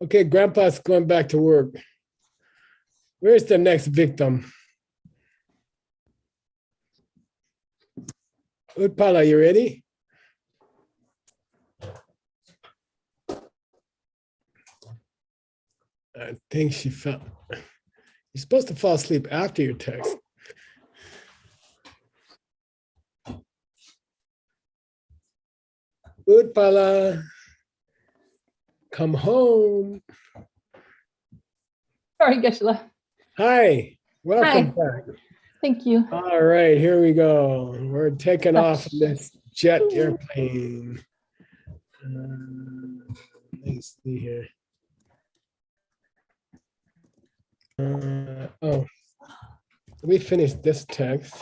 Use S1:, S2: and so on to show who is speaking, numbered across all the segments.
S1: Okay, Grandpa's going back to work. Where's the next victim? Utpala, you ready? I think she fell. You're supposed to fall asleep after your text. Utpala, come home.
S2: Sorry, Geshe-la.
S1: Hi, welcome
S2: Hi.
S1: back.
S2: Thank you.
S1: All right, here we go. We're taking off on this jet airplane. Let's see here. Oh, we finished this text.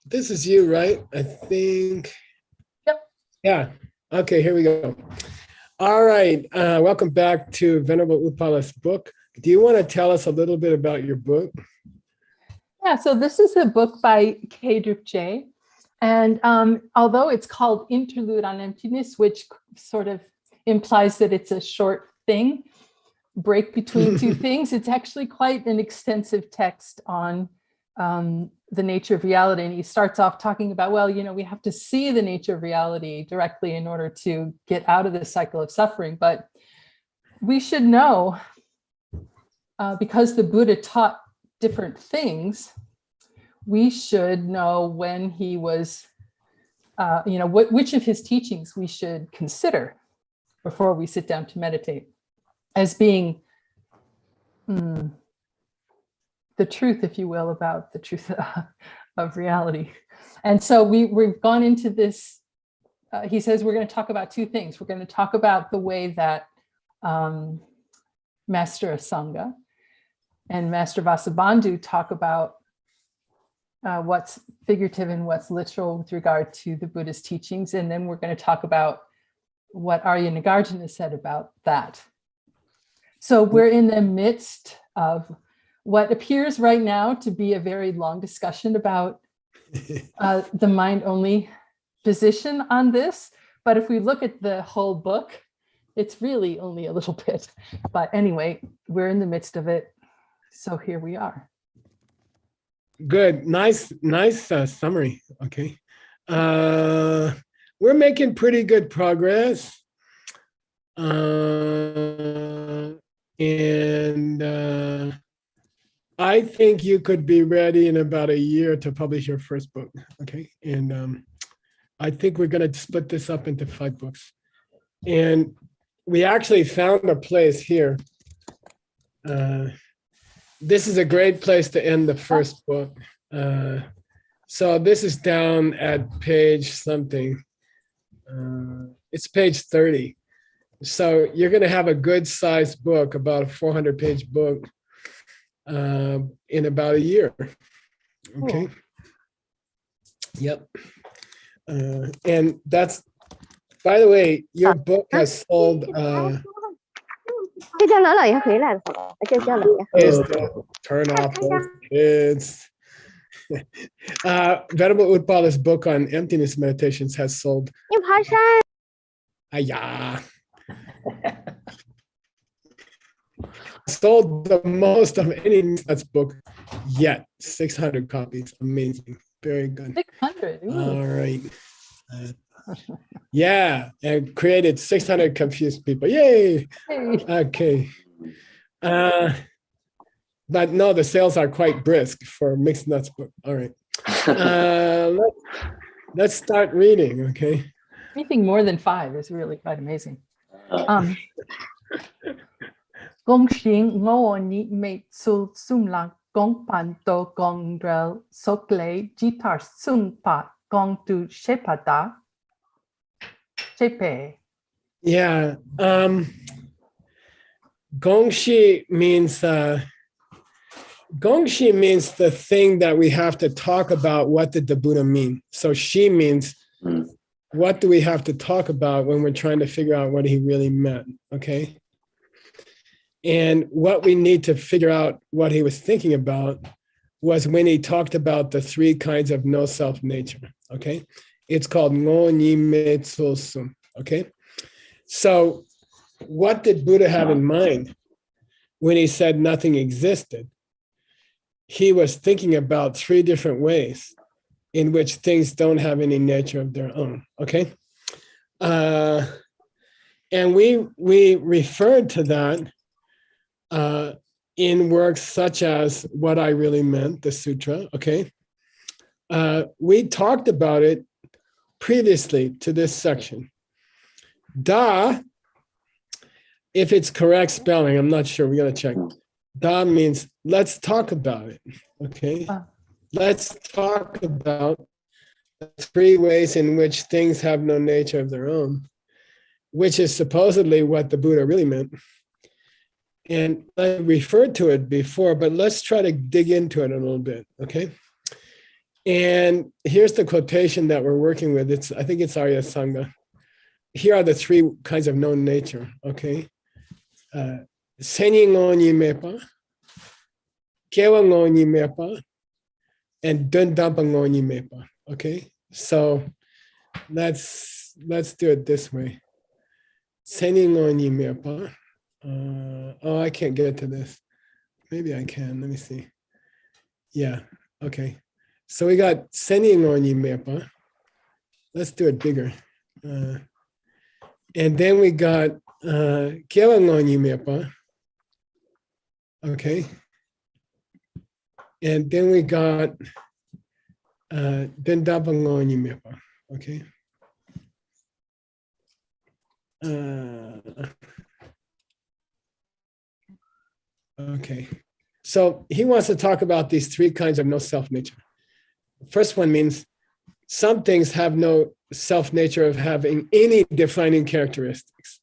S1: This is you, right? I think.
S2: Yep.
S1: Yeah. Okay, here we go. All right. Welcome back to Venerable Utpala's book. Do you want to tell us a little bit about your book?
S2: Yeah, so this is a book by J. And although it's called Interlude on Emptiness, which sort of implies that it's a short thing, break between two things, it's actually quite an extensive text on the nature of reality. And he starts off talking about, well, you know, we have to see the nature of reality directly in order to get out of the cycle of suffering. But we should know, because the Buddha taught different things, we should know when he was, which of his teachings we should consider before we sit down to meditate as being the truth, if you will, about the truth of reality. And so we've gone into this, he says we're going to talk about two things. We're going to talk about the way that Master Asanga and Master Vasubandhu talk about what's figurative and what's literal with regard to the Buddha's teachings. And then we're going to talk about what Arya Nagarjuna said about that. So we're in the midst of what appears right now to be a very long discussion about the mind-only position on this. But if we look at the whole book, it's really only a little bit. But anyway, we're in the midst of it. So here we are.
S1: Good, nice summary. Okay, we're making pretty good progress, and I think you could be ready in about a year to publish your first book. Okay, and I think we're going to split this up into 5 books, and we actually found a place here. This is a great place to end the first book. So this is down at page something. It's page 30. So you're going to have a good sized book, about a 400-page book, in about a year. Okay. Cool. Yep. And that's, by the way, your book has sold.
S3: Cái cho lỡ lời khỉ là kêu cho lời.
S1: Turn off those kids. Venerable Utpala's book on emptiness meditations has sold. Sold the most of any such book yet. 600 copies. Amazing. Very good.
S2: 600. Ooh.
S1: All right. Yeah, and created 600 confused people. Yay! Okay. But no, the sales are quite brisk for Mixed Nuts book. All right. Let's start reading, okay?
S2: Anything more than 5 is really quite amazing. Gong Xing Ngo Ni Mei Su Sum La Gong Pan Do Gong Rel Sok Le Jitar Sung Pa Gong Tu Shepada.
S1: Yeah, Gongshi means the thing that we have to talk about. What did the Buddha mean? So she means what do we have to talk about when we're trying to figure out what he really meant? Okay, and what we need to figure out what he was thinking about was when he talked about the 3 kinds of no self nature. Okay, it's called Ngo Ni Me Tso Sum. Okay, so what did Buddha have in mind when he said nothing existed? He was thinking about three different ways in which things don't have any nature of their own, okay? And we referred to that in works such as What I Really Meant, the sutra, okay? We talked about it previously to this section. Da, if it's correct spelling, I'm not sure, we gotta check. Da means let's talk about it, okay? Let's talk about the three ways in which things have no nature of their own, which is supposedly what the Buddha really meant. And I referred to it before, but let's try to dig into it a little bit, okay? And here's the quotation that we're working with. I think it's Arya Sangha. Here are the three kinds of known nature, okay? Senyi ngonyi mepa, kewa ngonyi mepa, and dundampa ngonyi mepa, okay? So let's do it this way. Senyi ngonyi mepa. Oh, I can't get to this. Maybe I can. Let me see. Yeah. Okay. So we got Senyi ngonyi mepa. Let's do it bigger. And then we got Kewa ngonyi mepa. Okay. And then we got Dendapa ngonyi mepa. Okay. Okay, so he wants to talk about these three kinds of no self nature. First one means some things have no self nature of having any defining characteristics.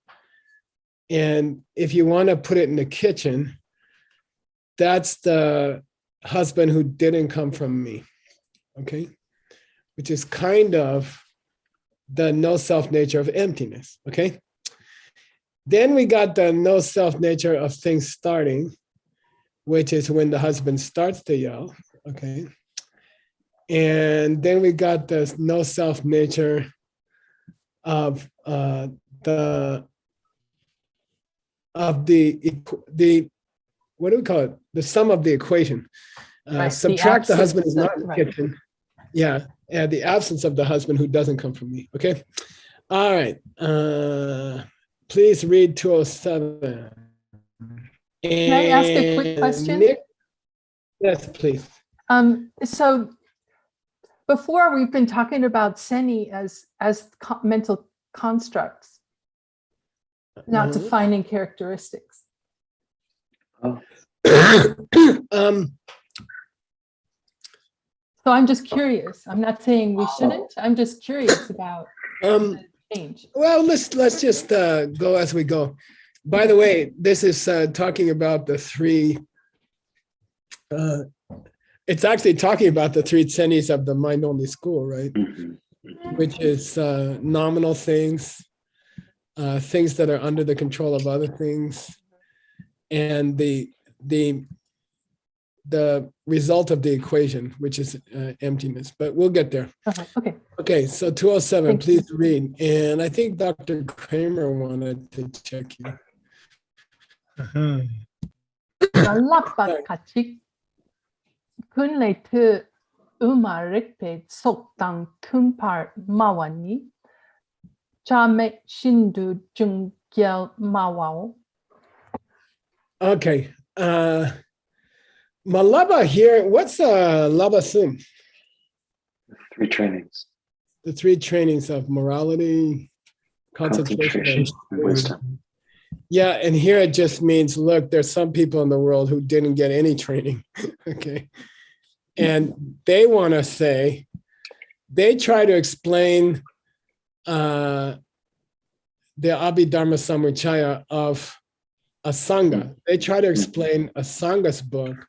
S1: And if you want to put it in the kitchen, that's the husband who didn't come from me, okay? Which is kind of the no self nature of emptiness, okay? Then we got the no self nature of things starting, which is when the husband starts to yell, okay? And then we got the no self nature of the what do we call it? The sum of the equation.
S2: Right,
S1: Subtract the husband is
S2: of-
S1: not in the
S2: right.
S1: kitchen. Yeah, and the absence of the husband who doesn't come from me, okay? All right, please read 207.
S2: Can I ask a quick question?
S1: Nick, yes, please.
S2: So before we've been talking about seni as mental constructs, not defining characteristics. So I'm just curious. I'm not saying we shouldn't. I'm just curious about the change.
S1: Well, let's just go as we go. By the way, this is talking about the three. It's actually talking about the three tsenis of the mind-only school, right? Which is nominal things, things that are under the control of other things, and the result of the equation, which is emptiness. But we'll get there.
S2: Okay.
S1: Okay, so 207,
S2: Thank
S1: please read. And I think Dr. Kramer wanted to check you.
S2: Kun lei tu umarikpe soktang kunpar mawani chame shindu jungyel mawao.
S1: Okay. Malaba here, what's Laba Sum?
S4: Three trainings.
S1: The three trainings of morality, concentration,
S4: and wisdom.
S1: Yeah, and here it just means, look, there's some people in the world who didn't get any training, okay? And they want to say, they try to explain the Abhidharma Samuchaya of a Sangha. They try to explain a Sangha's book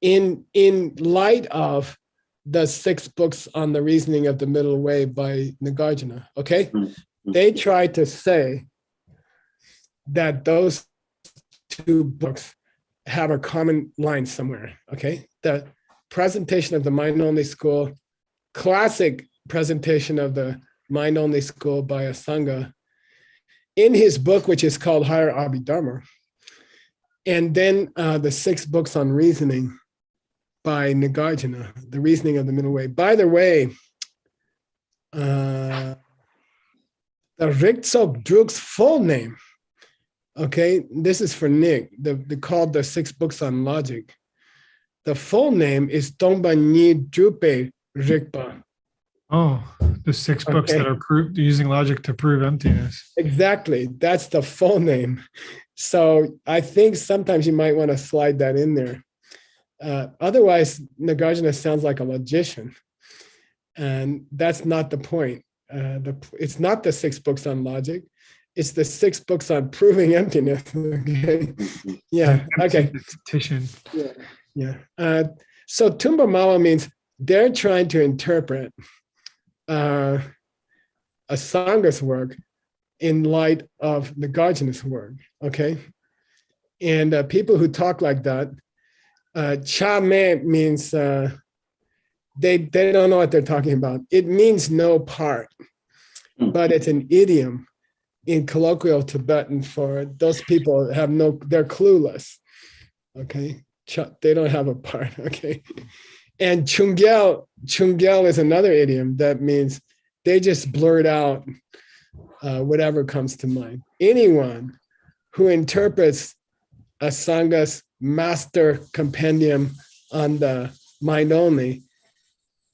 S1: in light of the 6 books on the reasoning of the middle way by Nagarjuna, okay? They try to say that those 2 books have a common line somewhere, okay? The presentation of the mind-only school, classic presentation of the mind-only school by a Sangha, in his book, which is called Higher Abhidharma, and then the 6 books on reasoning by Nagarjuna, the reasoning of the middle way. By the way, the Riktsok Druk's full name, okay, this is for Nick, called the 6 books on logic. The full name is Tongpa Nyi Drupe Rikpa.
S5: Oh, the 6 books that are using logic to prove emptiness.
S1: Exactly. That's the full name. So I think sometimes you might want to slide that in there. Otherwise, Nagarjuna sounds like a logician. And that's not the point. It's not the 6 books on logic. It's the 6 books on proving emptiness. Okay. Yeah. Okay. Yeah. Yeah. So Tumba Mawa means they're trying to interpret a Sanga's work in light of Nagarjuna's work, okay? And people who talk like that, cha me means they don't know what they're talking about. It means no part, but it's an idiom in colloquial Tibetan for those people that have they're clueless, okay? They don't have a part, okay? And chungel is another idiom that means they just blurt out whatever comes to mind. Anyone who interprets a Sanga's master compendium on the mind only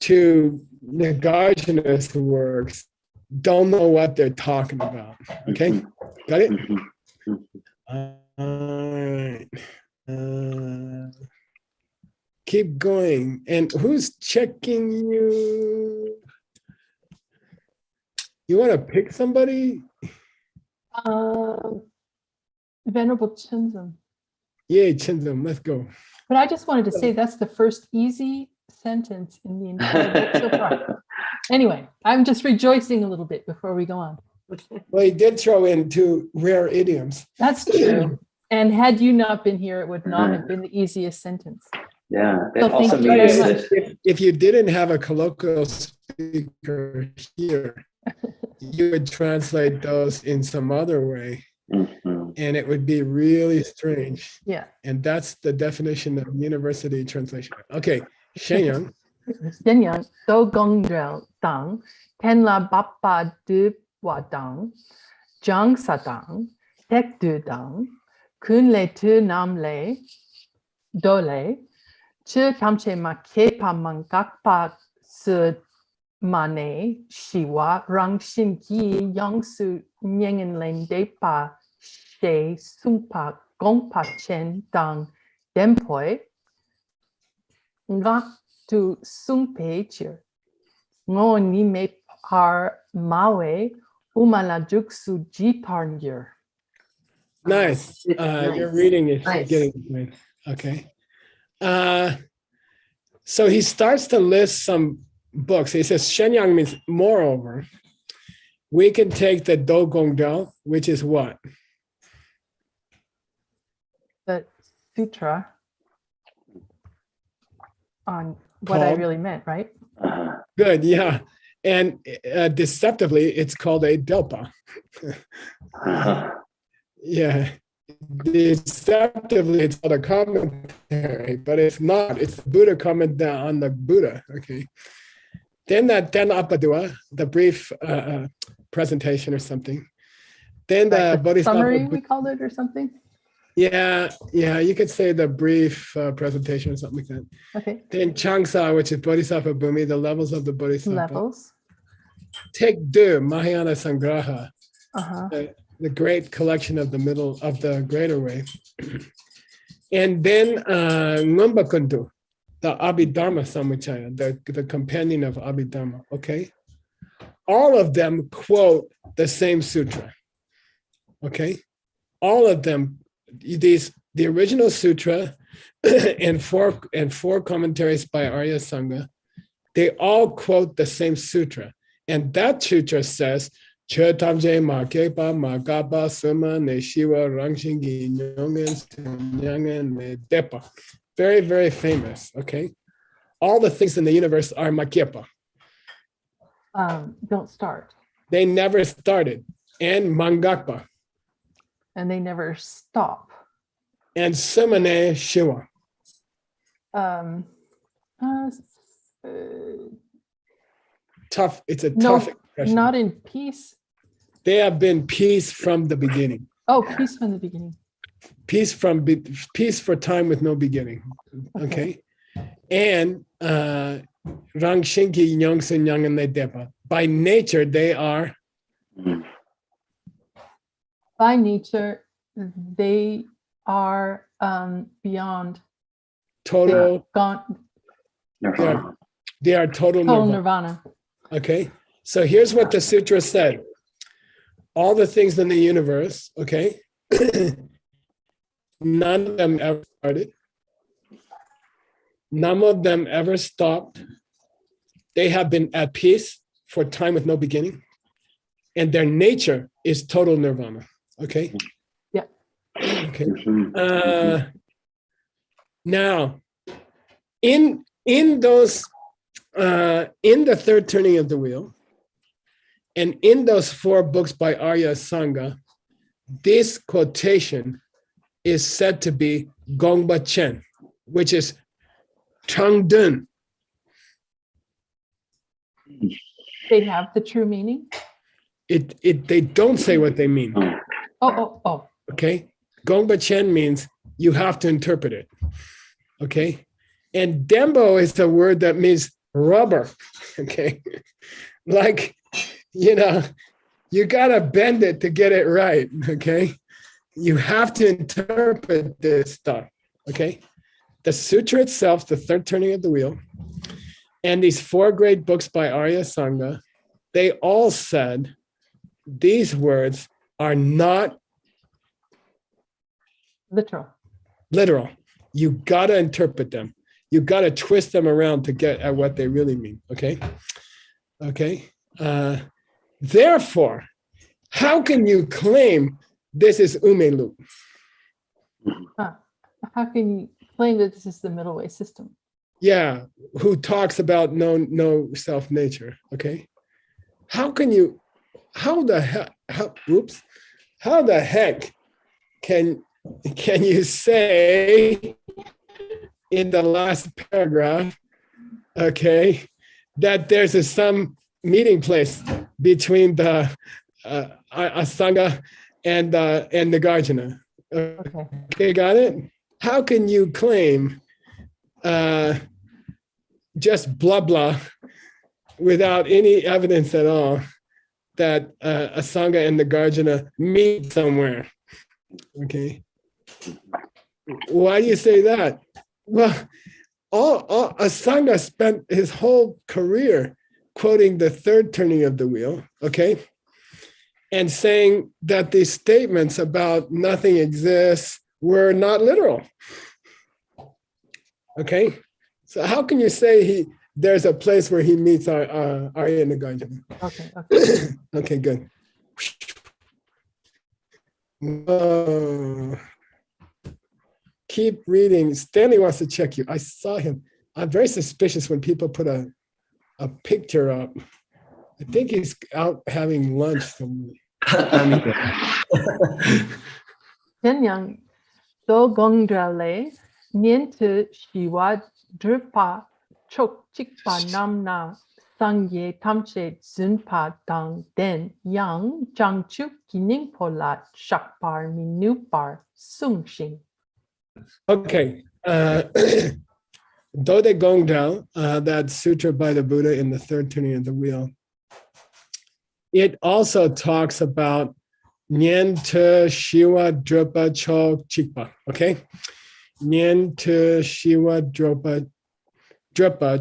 S1: to Nagarjuna's works don't know what they're talking about. Okay, got it? All right. Keep going. And who's checking you? You want to pick somebody?
S2: Venerable Chinzum.
S1: Yay, Chinzum, let's go.
S2: But I just wanted to say that's the first easy sentence in the entire book so far. Anyway, I'm just rejoicing a little bit before we go on.
S1: Well, he did throw in 2 rare idioms.
S2: That's true. And had you not been here, it would not have been the easiest sentence.
S4: Yeah. It
S2: So
S4: also
S2: thank you very
S4: means
S2: much.
S4: that
S1: If you didn't have a colloquial speaker here, you would translate those in some other way, and it would be really strange.
S2: Yeah.
S1: And that's the definition of university translation. Okay, Shenyang.
S2: Shenyang, do gong drel dang, ten la bappa du wa dang, jang sa dang, tek du dang, kun le tu nam le, do le, chu kamche ma ke pa mangakpa su mane, shiwa, rang shin ki, yang su nyengen len de pa, she sumpa gong pa chen dang, dempoi, nga tu sumpe chir. Ngo ni me par mawe umala juksu jitarnyer.
S1: Nice.
S3: Nice.
S1: Your reading is
S3: Nice.
S1: getting good. Okay. So he starts to list some books. He says Shenyang means moreover. We can take the Do Gong Dao, which is what?
S2: The sutra on what I
S1: Called?
S2: really meant, right?
S1: Good, yeah. And deceptively, it's called a Delpa. Yeah. Deceptively, it's called a commentary, but it's not. It's the Buddha comment on the Buddha. Okay. Then that Ten Apadua, the brief presentation or something. Then the
S2: Like the
S1: Bodhisattva.
S2: summary, we called it, or something.
S1: Yeah, you could say the brief presentation or something like that.
S2: Okay.
S1: Then Changsa, which is Bodhisattva Bhumi, the levels of the Bodhisattva.
S2: Levels.
S1: Take Du, Mahayana Sangraha,
S2: Uh-huh.
S1: the great collection of the middle of the greater way. And then Ngumba Kundu, the Abhidharma Samuchaya, the companion of Abhidharma, okay? All of them quote the same sutra, okay? All of them, the original sutra and four commentaries by Arya Sangha, they all quote the same sutra. And that sutra says, Chetamje ma kepa ma gaba suma ne shiva rangshingi nyongen ne depa. Very, very famous, okay? All the things in the universe are makepa.
S2: Don't start.
S1: They never started. And mangakpa.
S2: and they never stop.
S1: And Sumane Shiva.
S2: Um, uh,
S1: Tough. It's a
S2: no,
S1: tough expression.
S2: not in peace.
S1: They have been peace from the beginning.
S2: Oh, peace from the beginning.
S1: Peace for time with no beginning. Okay. And Rang Shinki Nyongsen Yang and Depa. By nature, they are
S2: By nature, they are beyond.
S1: total.
S2: Gone.
S4: Nirvana.
S1: They are total
S2: Total
S1: nirvana.
S2: nirvana.
S1: Okay. So here's what the sutra said. All the things in the universe, okay, none of them ever started. None of them ever stopped. They have been at peace for time with no beginning. And their nature is total nirvana. Okay?
S2: Yeah.
S1: Okay.
S4: Mhm.
S1: Now, in those, in the third turning of the wheel, and in those 4 books by Arya Sangha, this quotation is said to be Gongpa Chen, which is Changdun.
S2: They have the true meaning.
S1: They don't say what they mean.
S2: Oh.
S1: Okay. Gongpa Chen means you have to interpret it. Okay. And Dembo is a word that means rubber. Okay. Like, you got to bend it to get it right. Okay. You have to interpret this stuff. Okay. The sutra itself, the third turning of the wheel, and these 4 great books by Arya Sangha, they all said these words are not literal. You got to interpret them. You got to twist them around to get at what they really mean. Okay. Okay. Therefore, how can you claim this is Umelu?
S2: How can you claim that this is the middle way system?
S1: Yeah, who talks about no self nature? Okay. How the heck can you say in the last paragraph, okay, that there's some meeting place between the Asanga and the Nagarjuna? Okay, got it? How can you claim just blah blah without any evidence at all that Asanga and Nagarjuna meet somewhere? Okay. Why do you say that? Well, all Asanga spent his whole career quoting the third turning of the wheel, okay? And saying that these statements about nothing exists were not literal. Okay? So how can you say there's a place where he meets Arya Nagarjuna?
S2: Okay.
S1: Okay, good. Keep reading. Stanley wants to check you. I saw him. I'm very suspicious when people put a picture up. I think he's out having lunch somewhere.
S2: Kenyang do gongdrale niente shiwa drupa chok chikpa namna sangye tamche zunpa dang den yang jangchu kining polat shakpar minupar sungshin.
S1: Okay. Do de Gongdal, that sutra by the Buddha in the third turning of the wheel, it also talks about Nyen te Shiwa Drupa Chok Chikpa. Okay? Nyen te Shiwa Drupa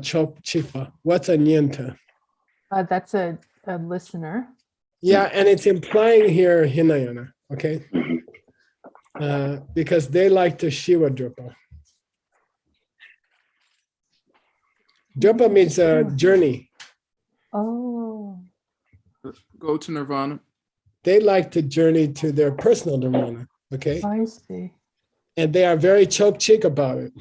S1: Chok Chikpa. What's a Nyen te?
S2: That's a listener.
S1: Yeah, and it's implying here Hinayana. Okay? Because they like to Shiva Drupa. Drupa means a journey.
S2: Oh.
S6: Go to Nirvana.
S1: They like to journey to their personal nirvana. Okay?
S2: I see.
S1: And they are very choke-chick about it.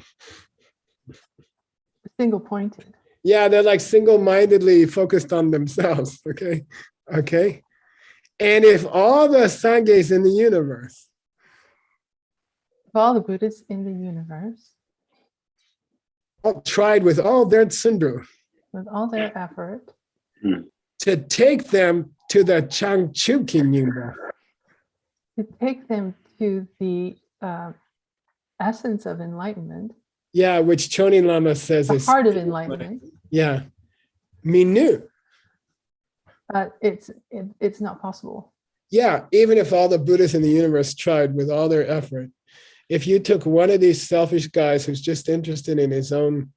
S2: Single pointed.
S1: Yeah, they're like single-mindedly focused on themselves. Okay? Okay? And if all the sanghas in the universe
S2: all the Buddhas in the universe,
S1: all tried with all their syndrome
S2: with all their effort,
S1: to take them to the Changchuki Nyingma.
S2: to take them to the essence of enlightenment,
S1: Yeah, which Chonin Lama says
S2: the
S1: is
S2: heart of enlightenment,
S1: yeah, Minu.
S2: it's not possible.
S1: Yeah, even if all the Buddhists in the universe tried with all their effort, if you took one of these selfish guys who's just interested in his own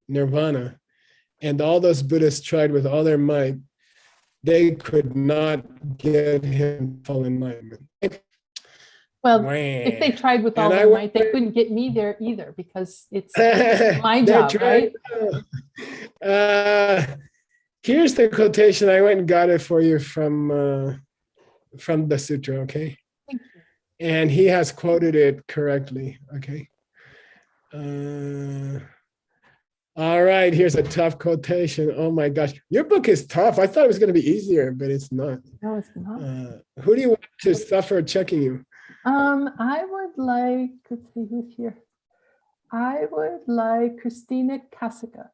S1: nirvana, and all those Buddhists tried with all their might, they could not get him full enlightenment.
S2: Well, if they tried with all
S1: And I
S2: their might, they
S1: wonder-
S2: couldn't get me there either, because it's my
S1: They're
S2: job, right?
S1: Here's the quotation. I went and got it for you from the sutra, okay?
S2: Thank you.
S1: And he has quoted it correctly, okay? All right, here's a tough quotation. Oh my gosh, your book is tough. I thought it was going to be easier, but it's not.
S2: No, it's not.
S1: Who do you want to suffer checking you?
S2: I would like, let's see who's here. I would like Christina Kasica.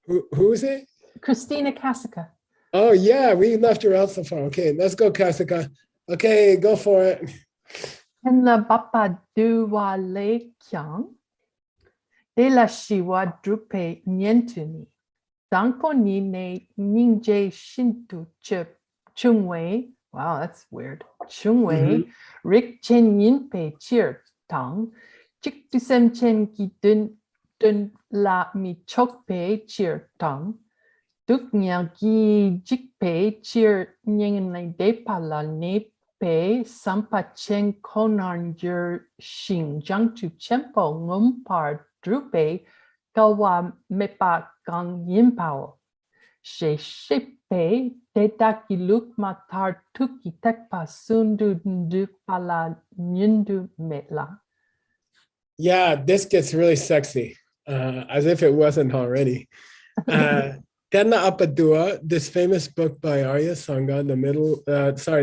S1: Who is it?
S2: Christina Kasica.
S1: Oh yeah, we left her out so far. Okay, let's go, Kasika. Okay, go for it.
S2: En la bapa duwa le kyang. De la shiwa drupe nyentuni. Danko ni ne ningje shintu chungwei. Wow, that's weird. Chungwei. Rik chen yinpe chir tang. Chik tu sem chen ki dun la mi chokpe chir tang. Duk nyang ki jikpe chir nyang le depa la ne pe sampa chen konan jur shing jang tu chempo ngum par drupe kawa mepa gang yimpao. She shepe te daki luk matar tuki tekpa sundu ndu pala nyundu metla.
S1: Yeah, this gets really sexy, as if it wasn't already. Tenna Apadua, this famous book by Arya Sangha,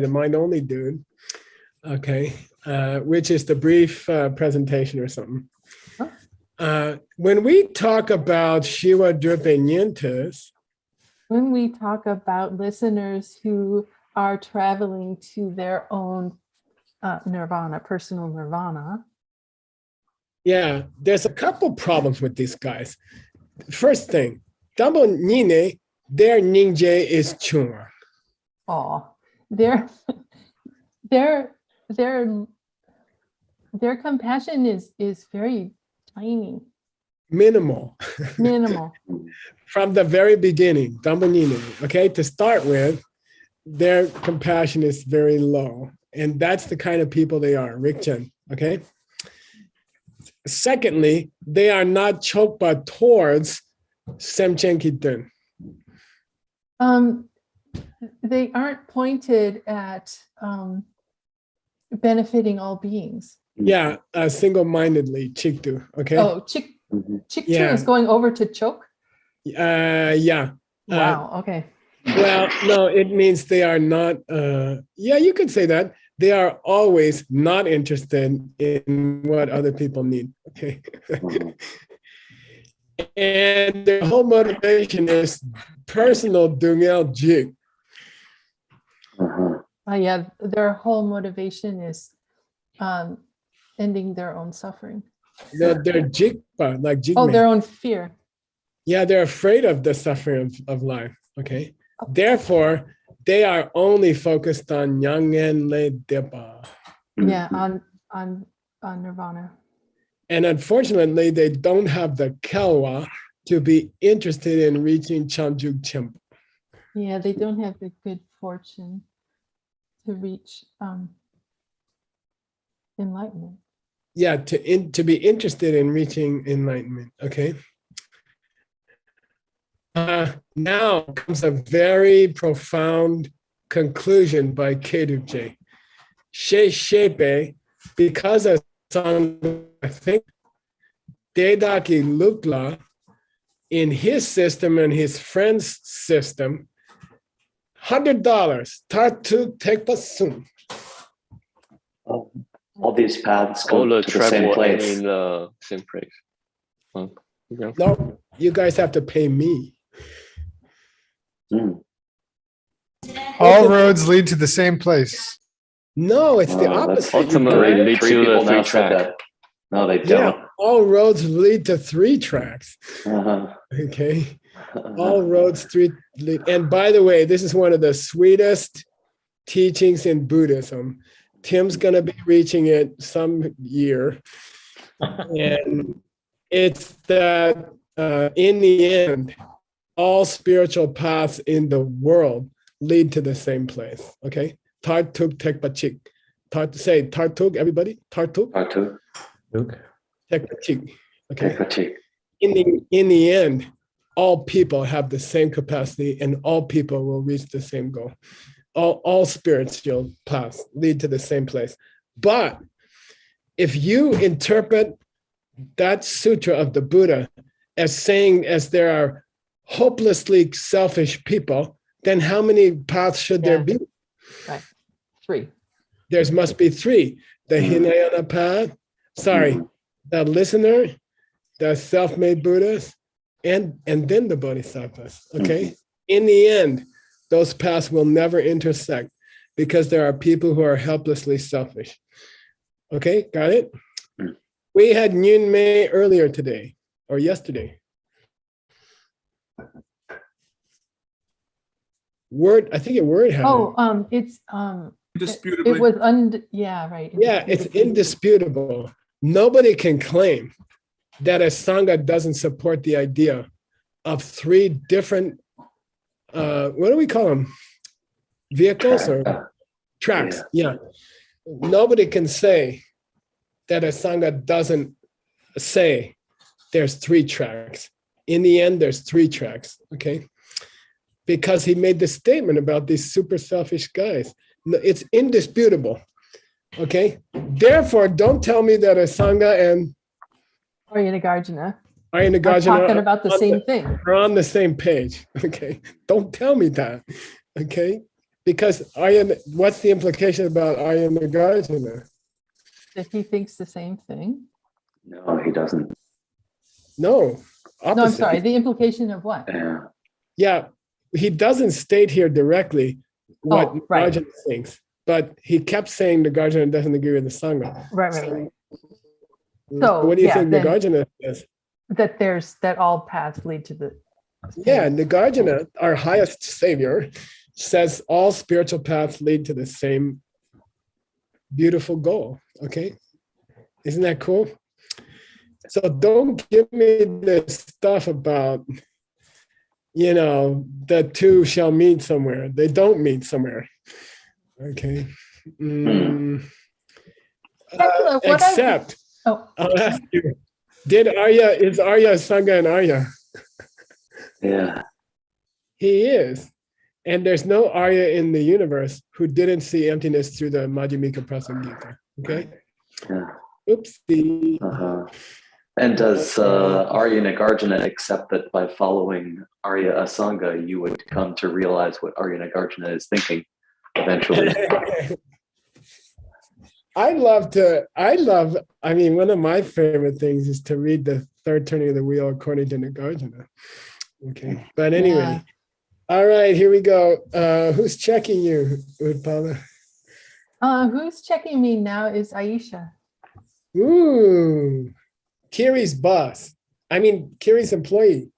S1: the mind only dude, okay, which is the brief presentation or something. When we talk about Shiva Drupe Nyintas,
S2: When we talk about listeners who are traveling to their own nirvana, personal nirvana,
S1: yeah, there's a couple problems with these guys. First thing, Dambo Nine, their ninja is Chunga.
S2: their compassion is very tiny,
S1: Minimal.
S2: minimal.
S1: From the very beginning, Dambo Nine, okay, to start with, their compassion is very low. And that's the kind of people they are, Rikchen, okay? Secondly, they are not chokpa towards Semchen Kitun.
S2: They aren't pointed at benefiting all beings.
S1: Yeah, single-mindedly, Chiktu, okay?
S2: Oh, Chiktu
S1: Yeah.
S2: is going over to choke?
S1: Yeah.
S2: Wow, okay.
S1: Well, no, it means they are not, yeah, you could say that. They are always not interested in what other people need, okay? And their whole motivation is personal dungel jig.
S2: Yeah, their whole motivation is ending their own suffering.
S1: They're jigpa, like jigme.
S2: Oh, their own fear.
S1: Yeah, they're afraid of the suffering of life, okay? Therefore, they are only focused on Nyangen Le Depa.
S2: Yeah, on nirvana.
S1: And unfortunately, they don't have the kelwa to be interested in reaching Chamjuk Chimp.
S2: Yeah, they don't have the good fortune to reach enlightenment.
S1: Yeah, to be interested in reaching enlightenment, okay? Now comes a very profound conclusion by Kedukje. She Shepe, because of some, I think, Dedaki Lukla, in his system and his friend's system, $100, Tartu Tekpasum.
S4: All these paths go
S7: All the
S4: to the same
S7: travel
S4: place.
S7: in the same place. Yeah.
S1: No, you guys have to pay me.
S4: Mm.
S5: All roads lead to the same place.
S1: No, it's the
S4: Oh, that's
S1: opposite. you
S7: ultimately
S1: guys.
S7: lead
S4: Three
S7: to the
S4: people now
S7: three
S4: said
S7: track.
S4: that. No, they
S1: Yeah,
S4: don't.
S1: all roads lead to 3 tracks.
S4: Uh-huh.
S1: Okay. All roads lead. And by the way, this is one of the sweetest teachings in Buddhism. Tim's going to be reaching it some year. And it's that in the end, all spiritual paths in the world lead to the same place. Okay. Tartuk tekpachik. Say tartuk, everybody. Tartuk
S4: Artu,
S1: tekpachik. Okay.
S4: Tekpachik.
S1: In the end, all people have the same capacity and all people will reach the same goal. All spiritual paths lead to the same place. But if you interpret that sutra of the Buddha as saying as there are hopelessly selfish people, then how many paths should there
S2: Yeah.
S1: be?
S2: Right. 3.
S1: There must be 3. The Hinayana path, the listener, the self-made Buddhas, and then the Bodhisattvas, okay? In the end, those paths will never intersect because there are people who are helplessly selfish. Okay, got it? We had Nyun Mei earlier today, or yesterday. Word, I think a word had it.
S2: Oh, it's
S6: Indisputably.
S2: it was yeah, right.
S1: Yeah, it's indisputable. Nobody can claim that a Sangha doesn't support the idea of 3 different, what do we call them? Vehicles or tracks? Yeah. Nobody can say that a Sangha doesn't say there's 3 tracks. In the end, there's 3 tracks, okay? Because he made this statement about these super selfish guys. It's indisputable, okay? Therefore, don't tell me that a Sangha and
S2: Nagarjuna
S1: Arya
S2: are
S1: Nagarjuna
S2: talking about the
S1: on
S2: same thing.
S1: are on the same page, okay? Don't tell me that, okay? Because what's the implication about Arya Nagarjuna?
S2: That he thinks the same thing.
S4: No, he doesn't.
S1: No, opposite.
S2: No, I'm sorry. The implication of what?
S4: Yeah.
S1: Yeah, he doesn't state here directly what
S2: right.
S1: Nagarjuna thinks, but he kept saying Nagarjuna doesn't agree with the Sangha.
S2: Right.
S1: So what do you think
S2: then
S1: Nagarjuna says?
S2: That all paths lead to the
S1: Yeah, Nagarjuna, our highest savior, says all spiritual paths lead to the same beautiful goal. Okay, isn't that cool? So don't give me this stuff about, the 2 shall meet somewhere. They don't meet somewhere. Okay. Except, I'll ask you, is Arya Sangha and Arya?
S4: Yeah.
S1: He is. And there's no Arya in the universe who didn't see emptiness through the Majjhimika Prasangika. Okay?
S4: Yeah.
S1: Oopsie.
S4: Uh-huh. And does Arya Nagarjuna accept that by following Arya Asanga, you would come to realize what Arya Nagarjuna is thinking eventually?
S1: One of my favorite things is to read the 3rd turning of the wheel according to Nagarjuna. Okay. But anyway, all right, here we go. Who's checking you, Utpala?
S2: Who's checking me now is Aisha.
S1: Ooh, Kiri's boss. Kiri's employee.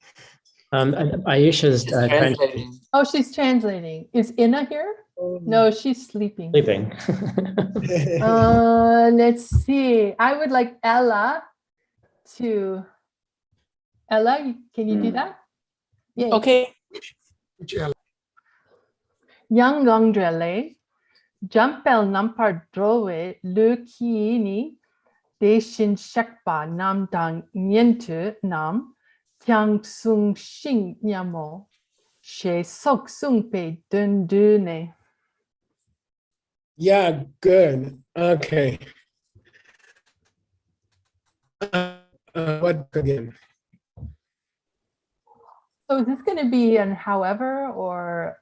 S8: Aisha's translating.
S2: Oh, she's translating. Is Inna here? No, she's sleeping.
S8: Sleeping.
S2: Let's see. I would like Ella, can you do that? Yeah.
S9: Okay.
S2: Yang Gongdrele, Jampel Nampar Drove, Lukini, Deshin Shakpa Nam Dang Nientu Nam, Tiang Sung Xing Nyamo, She Sok Sung Pe Dun Dune.
S1: Yeah, good. Okay. What again?
S2: So is this going to be an however or?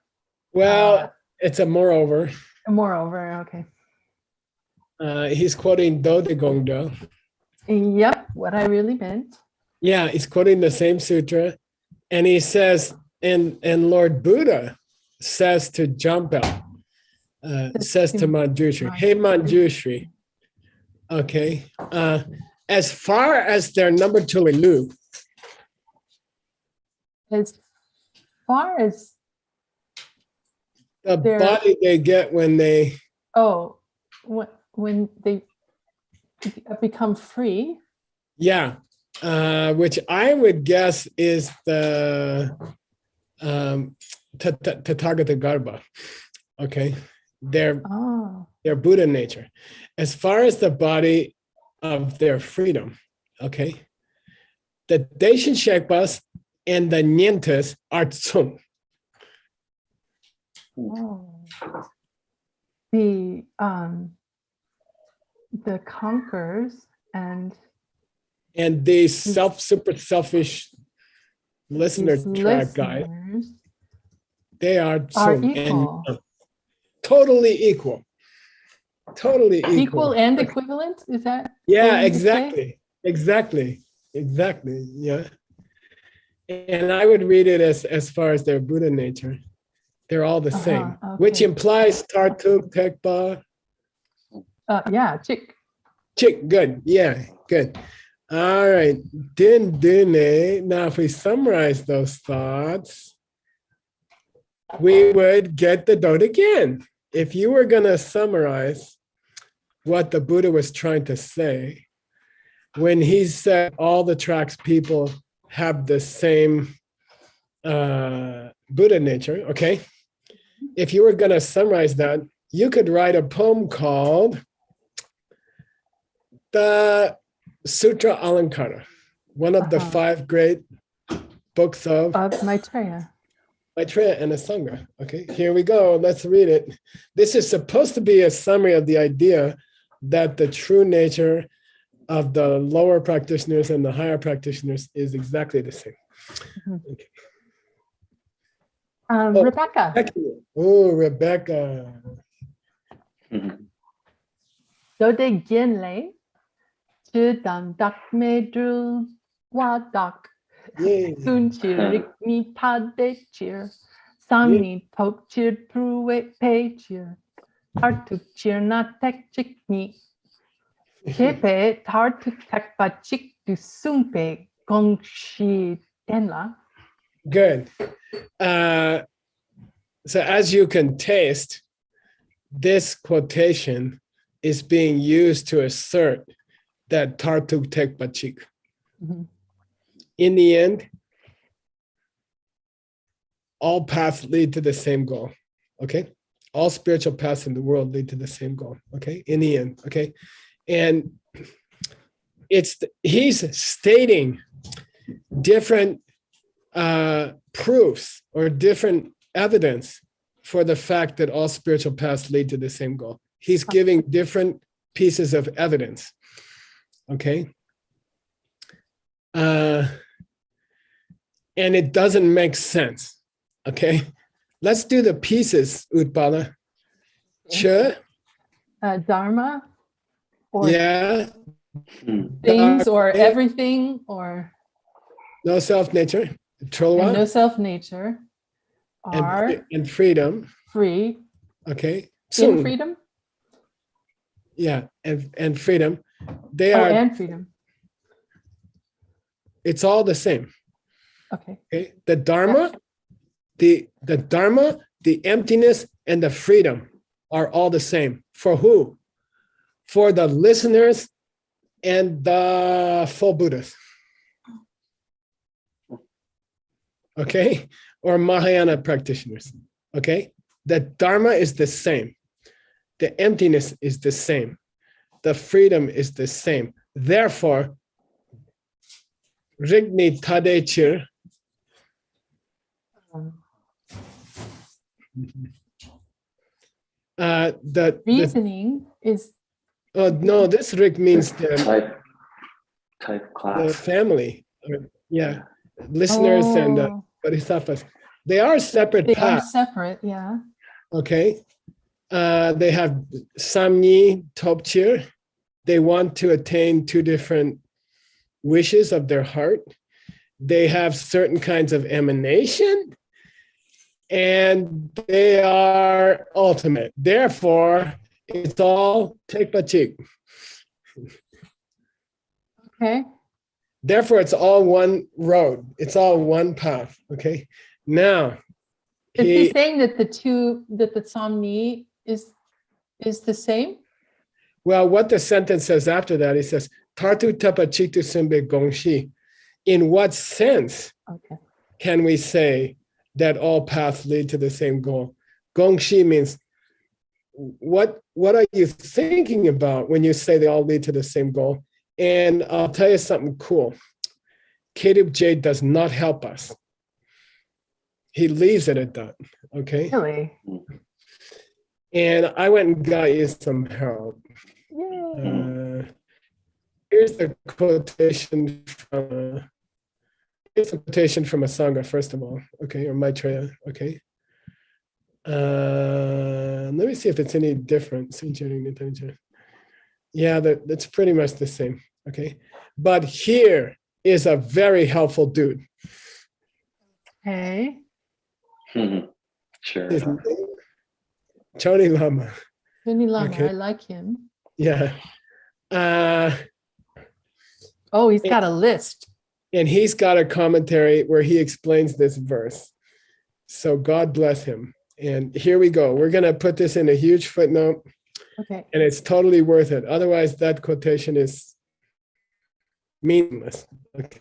S1: Well, it's a moreover.
S2: Moreover, okay.
S1: He's quoting Do de Gong Do.
S2: Yep, what I really meant.
S1: Yeah, he's quoting the same sutra. And he says, and Lord Buddha says to Jumpel, says to Manjushri, hey Manjushri, okay, as far as their number two loop,
S2: As far as
S1: the
S2: They're-
S1: body they get when they,
S2: when they become free.
S1: yeah, which I would guess is the Tathagata Garbha, okay, their
S2: Oh,
S1: Buddha nature. As far as the body of their freedom, okay, the Daishin Sherpas and the Nientes are Tsum.
S2: oh. The conquerors and
S1: And these super selfish listener
S2: these
S1: track guys,
S2: listeners
S1: they are
S2: are
S1: Tsum
S2: equal.
S1: and totally equal. Totally equal.
S2: Equal and equivalent, is that?
S1: Yeah,
S2: what you say?
S1: exactly. Yeah. And I would read it as far as their Buddha nature. They're all the same, which
S2: okay.
S1: implies Tartuk, Tekpa,
S2: Yeah, chick.
S1: Chick. Good. Yeah, good. All right. Din Dune. Now, if we summarize those thoughts, we would get the dot again. If you were going to summarize what the Buddha was trying to say, when he said all the tracks people have the same Buddha nature, okay? If you were going to summarize that, you could write a poem called the Sutra Alankara, one of the 5 great books of
S2: Maitreya.
S1: Maitreya and Asanga. Okay, here we go. Let's read it. This is supposed to be a summary of the idea that the true nature of the lower practitioners and the higher practitioners is exactly the same. Okay.
S2: Rebecca.
S1: Oh, Rebecca.
S2: Do de gien lei. Chư đàn đặc mê drư qua đặc.
S1: Yay.
S2: Sun chi rik ni ta de cheer. Sang ni tok cheer pru pe cheer. Tar tuk cheer na tek chik ni. Che pe tar tuk tek ba chik du sung pe gong shi den la.
S1: Good. So as you can taste, this quotation is being used to assert that Tartuk Tek Bachik. In the end, all paths lead to the same goal, okay? All spiritual paths in the world lead to the same goal, okay? In the end, okay? And he's stating different proofs or different evidence for the fact that all spiritual paths lead to the same goal. He's giving different pieces of evidence, okay? And it doesn't make sense, okay? Let's do the pieces, Utpala. Cha,
S2: Dharma or
S1: yeah,
S2: things or everything or
S1: no self-nature,
S2: and
S1: Trolwa,
S2: no self-nature are
S1: and freedom,
S2: free
S1: okay?
S2: in
S1: Tsum,
S2: freedom.
S1: yeah, and freedom. They
S2: Oh,
S1: are,
S2: and freedom.
S1: it's all the same,
S2: Okay.
S1: okay? The Dharma, the Dharma, the emptiness, and the freedom are all the same. For who? For the listeners and the full Buddhas. Okay? Or Mahayana practitioners. Okay? The Dharma is the same. The emptiness is the same. The freedom is the same. Therefore, Rigni Tadechir. The
S2: Reasoning is
S1: oh no, this Rig means the
S4: Type
S1: the
S4: class.
S1: family. Yeah, listeners and bodhisattvas. They are separate
S2: they are
S1: paths.
S2: separate, yeah.
S1: Okay, They have Samni, Topchir. They want to attain two different wishes of their heart. They have certain kinds of emanation, and they are ultimate. Therefore, it's all tekpachik.
S2: Okay.
S1: Therefore, it's all one road. It's all one path. Okay. Now,
S2: Is he saying that the Somni is the same?
S1: well, what the sentence says after that, it says, Tartu tapachiktu simbe gongshi. In what sense
S2: Okay.
S1: can we say that all paths lead to the same goal? Gongshi means what are you thinking about when you say they all lead to the same goal? And I'll tell you something cool. Kedub J does not help us. He leaves it at that. Okay.
S2: Really?
S1: And I went and got you some help.
S2: Yay.
S1: Here's the quotation from here's a quotation from a Sangha, first of all. Okay, or Maitreya. Okay. Let me see if it's any different. Yeah, that's pretty much the same. Okay. But here is a very helpful dude.
S2: Okay.
S4: Sure.
S1: His name, Choni Lama.
S2: Vinny Lama,
S1: Okay.
S2: I like him.
S1: Yeah.
S2: Oh, he's got a list.
S1: And he's got a commentary where he explains this verse. So God bless him. And here we go. We're going to put this in a huge footnote.
S2: Okay.
S1: And it's totally worth it. Otherwise, that quotation is meaningless. Okay.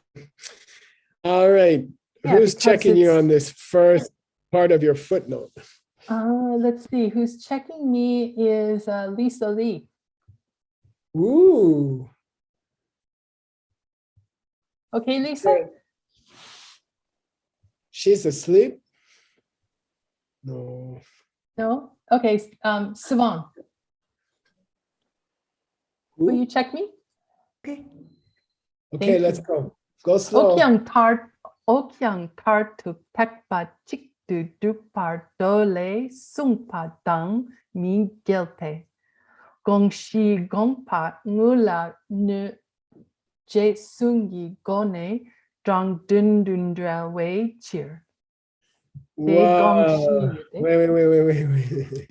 S1: All right.
S2: Yeah,
S1: Who's
S2: because
S1: checking you
S2: it's-
S1: on this first part of your footnote?
S2: Let's see. Who's checking me is Lisa Lee.
S1: Ooh.
S2: Okay, Lisa?
S1: She's asleep? No.
S2: No? Okay. Sivan, will
S1: Who?
S2: you check me?
S1: Okay,
S2: Thank
S1: let's
S2: you.
S1: go. Go slow.
S2: Okyang tar tu tekpa chik du dupar dole sungpa dang mi gelte. Gong shi gongpa ngula nu je sungi gone drang dun dundra wei cheer.
S1: Wow. Wait.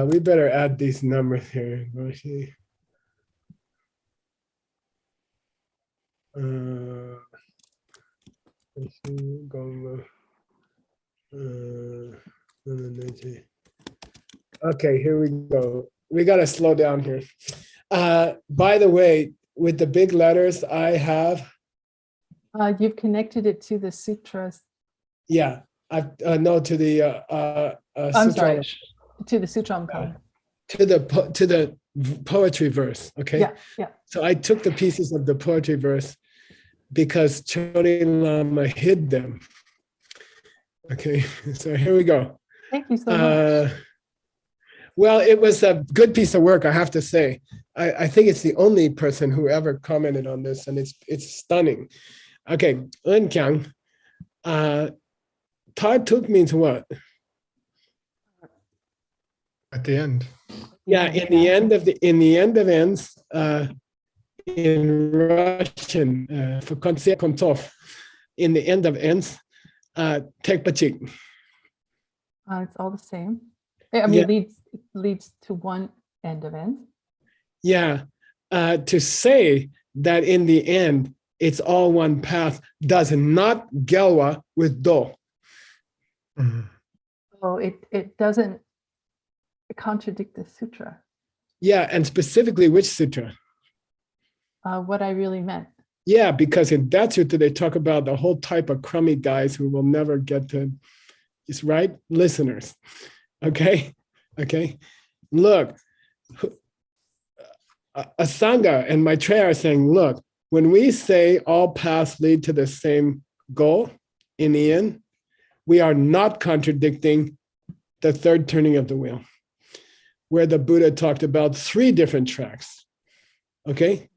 S1: We better add these numbers here. Goshi. Okay, here we go. We got to slow down here. By the way, with the big letters, I have,
S2: You've connected it to the sutras.
S1: yeah, I no to the
S2: I'm sorry,
S1: Sutra,
S2: to the Sutramkala.
S1: to the poetry verse. Okay.
S2: Yeah.
S1: So I took the pieces of the poetry verse because Choni Lama hid them. Okay, so here we go.
S2: Thank you so much.
S1: Well, it was a good piece of work, I have to say. I think it's the only person who ever commented on this, and it's stunning. Okay, Unkyang. Tuk means what?
S5: At the end.
S1: Yeah, in the end of ends, in Russian, for konce kontov, in the end of ends, tekpachik.
S2: It's all the same. I mean, it leads to one end of end.
S1: Yeah, to say that in the end it's all one path does not gelwa with do.
S5: Mhm.
S2: So it doesn't contradict the sutra.
S1: Yeah, and specifically which sutra?
S2: What I really meant.
S1: Yeah, because in that sutra they talk about the whole type of crummy guys who will never get to, is right? Listeners. Okay. Look, Asanga and Maitreya are saying, look, when we say all paths lead to the same goal in the end, we are not contradicting the third turning of the wheel, where the Buddha talked about 3 different tracks. Okay?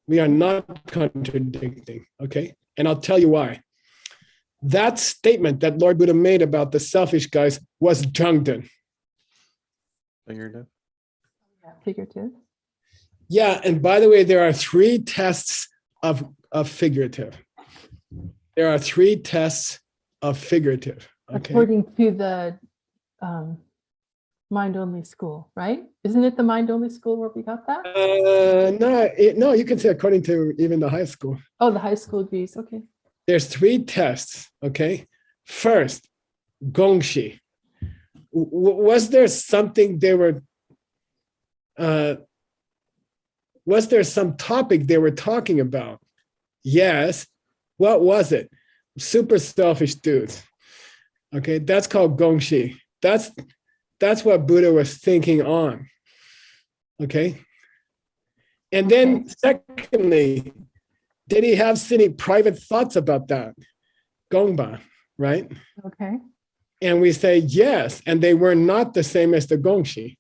S1: We are not contradicting. Okay? And I'll tell you why. That statement that Lord Buddha made about the selfish guys was Jangden.
S7: Figurative.
S2: Yeah, figurative.
S1: Yeah, and by the way, there are three tests of figurative. There are three tests of figurative. Okay.
S2: According to the mind-only school, right? Isn't it the mind-only school where we got that?
S1: No, you can say according to even the high school.
S2: Oh, the high school agrees. Okay.
S1: There's three tests. Okay. First, gongshi. Was there something they were? Was there some topic they were talking about? Yes. What was it? Super selfish dudes. Okay, that's called gongshi. That's what Buddha was thinking on. Okay. And then secondly, did he have any private thoughts about that? Gongba, right?
S2: Okay.
S1: And we say yes, and they were not the same as the gongshi.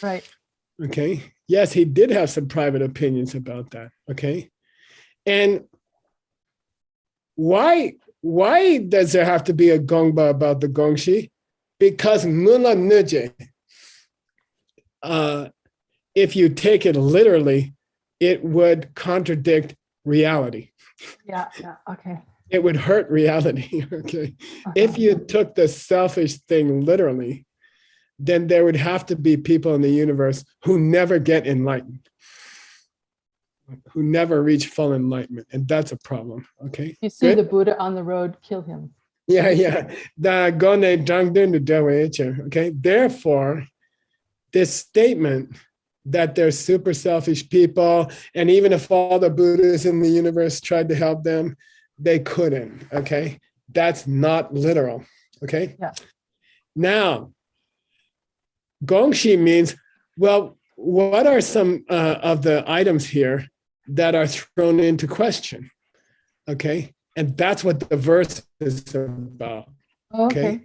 S2: Right.
S1: Okay. Yes, he did have some private opinions about that. Okay. And why does there have to be a gongba about the gongshi? Because mula nuje, if you take it literally, it would contradict reality.
S2: Yeah. Okay.
S1: It would hurt reality. Okay. If you took the selfish thing literally, then there would have to be people in the universe who never get enlightened, who never reach full enlightenment. And that's a problem. Okay.
S2: You see
S1: Good?
S2: the Buddha on the road, kill him.
S1: Yeah. Okay. Therefore, this statement that there's super selfish people, and even if all the Buddhas in the universe tried to help them, they couldn't. Okay. That's not literal. Okay.
S2: Yeah.
S1: Now, gongshi means, well, what are some of the items here that are thrown into question? Okay. And that's what the verse is about.
S2: Okay.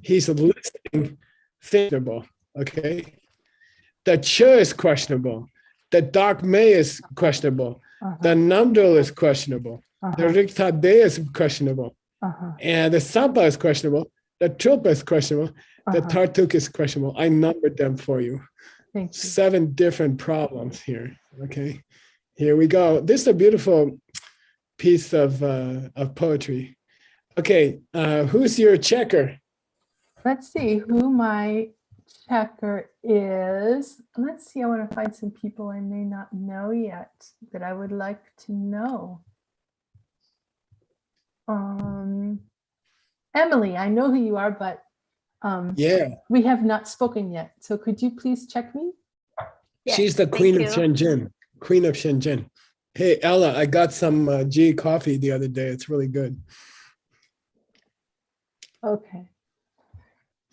S1: He's listing questionable. Okay. The cha is questionable. The dogma is questionable. The namdol is questionable. The riktade is questionable. And the sampa is questionable. The tulpa is questionable. The tartuk is questionable. I numbered them for you.
S2: Thank you.
S1: 7 different problems here. Okay. Here we go. This is a beautiful piece of poetry. Okay. Who's your checker?
S2: Let's see who my checker is. Let's see. I want to find some people I may not know yet that I would like to know. Emily, I know who you are, but
S1: Yeah.
S2: we have not spoken yet. So could you please check me?
S3: Yes,
S1: She's the
S3: thank
S1: queen of
S3: you.
S1: Shenzhen. Queen of Shenzhen. Hey, Ella, I got some G coffee the other day. It's really good.
S2: Okay.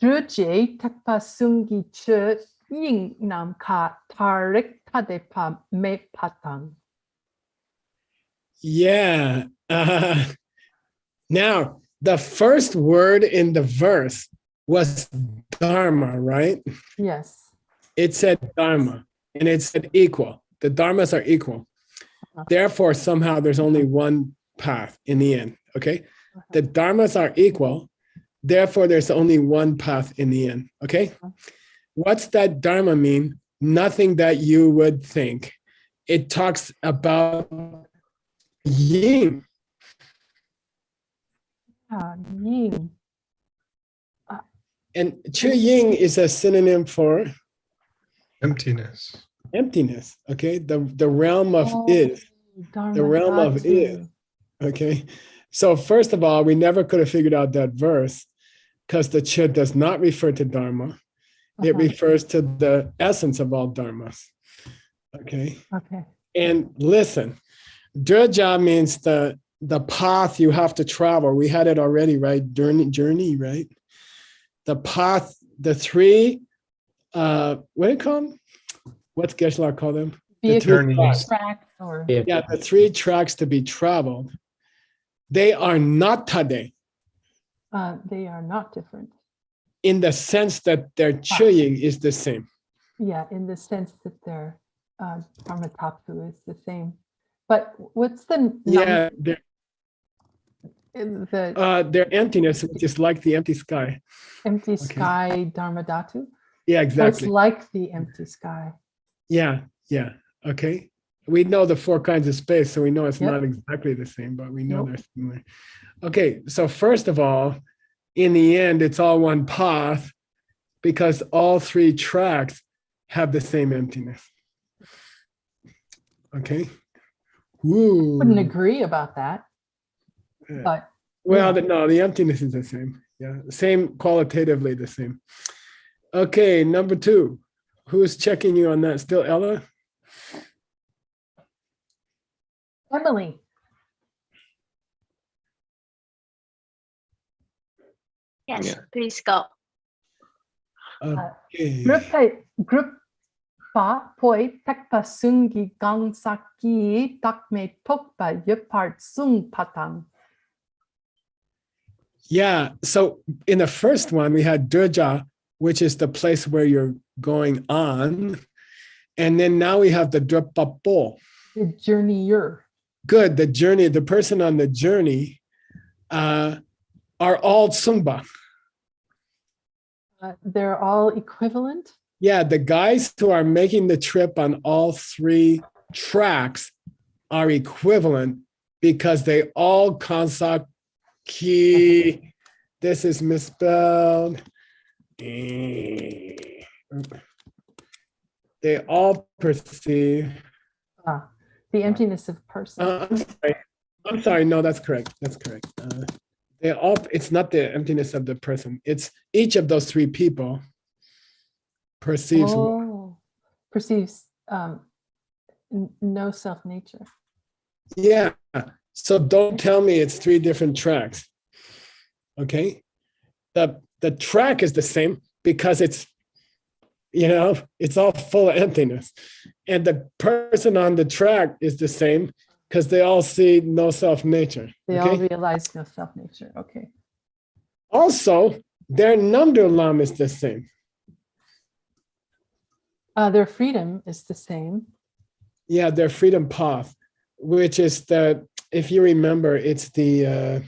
S2: Druje takpa sungi che ying nam ka tarik tadepa me patang.
S1: Yeah. Now, the first word in the verse was dharma, right?
S2: Yes.
S1: It said dharma, and it said equal. The dharmas are equal. Therefore, somehow there's only one path in the end, okay? The dharmas are equal. Therefore, there's only one path in the end, okay? What's that dharma mean? Nothing that you would think. It talks about yin.
S2: Ying.
S1: And chu ying is a synonym for
S5: Emptiness.
S1: emptiness, okay? The realm of is, the realm of is, okay? So first of all, we never could have figured out that verse because the cha does not refer to dharma. It refers to the essence of all dharmas, okay?
S2: Okay.
S1: And listen, Durja means the path you have to travel. We had it already, right? Journey, right? The path, the 3, what do you call them? What's Geshe-la call them? The 3 tracks.
S2: Tracks or
S1: Yeah, the 3 tracks to be traveled. They are not tade
S2: they are not different.
S1: in the sense that their chuying is the same.
S2: Yeah, in the sense that their dharmatapsu is the same. But what's the
S1: Yeah,
S2: the
S1: their emptiness, which is like the empty sky.
S2: empty sky dharmadhatu?
S1: Yeah,
S2: Oh, it's
S1: exactly.
S2: like the empty sky.
S1: Yeah, yeah. Okay. We know the four kinds of space, so we know it's
S2: Yep.
S1: not exactly the same, but we know
S2: Nope.
S1: they're similar. Okay, so first of all, in the end, it's all one path because all three tracks have the same emptiness. Okay. Woo.
S2: Wouldn't agree about that,
S1: Yeah.
S2: but
S1: Well,
S2: yeah.
S1: no, the emptiness is the same. Yeah, same qualitatively the same. Okay, number two. Who's checking you on that? Still Ella?
S2: Emily,
S9: Yes,
S7: Yeah.
S9: please go.
S1: Okay.
S2: group pa poi takpa sungi gang saki takme tokpa yepart sung patang.
S1: Yeah, so in the first one, we had Durja, which is the place where you're going on. And then now we have the Drupapo.
S2: The journeyer.
S1: Good, the journey, the person on the journey are all Sungba.
S2: They're all equivalent.
S1: Yeah, the guys who are making the trip on all three tracks are equivalent because they all Kansak Ki. This is misspelled. They all perceive.
S2: The emptiness of person.
S1: I'm sorry. No, that's correct. That's correct. They all. It's not the emptiness of the person. It's each of those three people perceives.
S2: Perceives no self nature.
S1: Yeah. So don't tell me it's three different tracks. Okay. The track is the same because it's, it's all full of emptiness. And the person on the track is the same because they all see no self nature.
S2: They all realize no self nature. Okay.
S1: Also, their Namdulam is the same.
S2: Their freedom is the same.
S1: Yeah, their freedom path, which is if you remember, it's the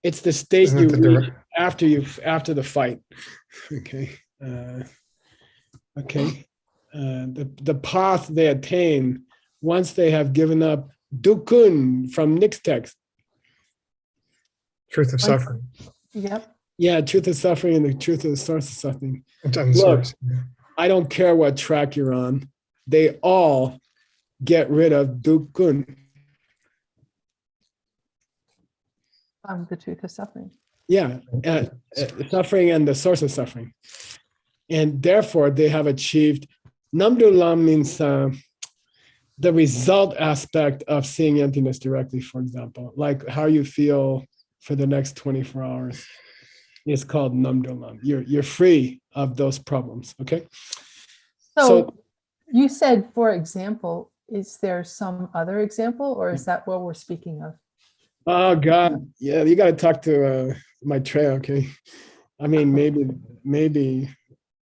S1: state
S5: Isn't
S1: you
S5: it the
S1: reach after the fight. Okay. The path they attain once they have given up dukun from Nick's text.
S5: Truth of suffering.
S2: Yep.
S1: Yeah, truth of suffering and the truth of the source of suffering.
S5: Look,
S1: I don't care what track you're on. They all get rid of dukun.
S2: The truth of suffering.
S1: Yeah, suffering and the source of suffering. And therefore, they have achieved, Namdulam means the result aspect of seeing emptiness directly, for example, like how you feel for the next 24 hours is called Namdulam. You're free of those problems, okay?
S2: So you said, for example, is there some other example or is that what we're speaking of?
S1: Oh God, yeah, you got to talk to my Trey, okay? I mean, maybe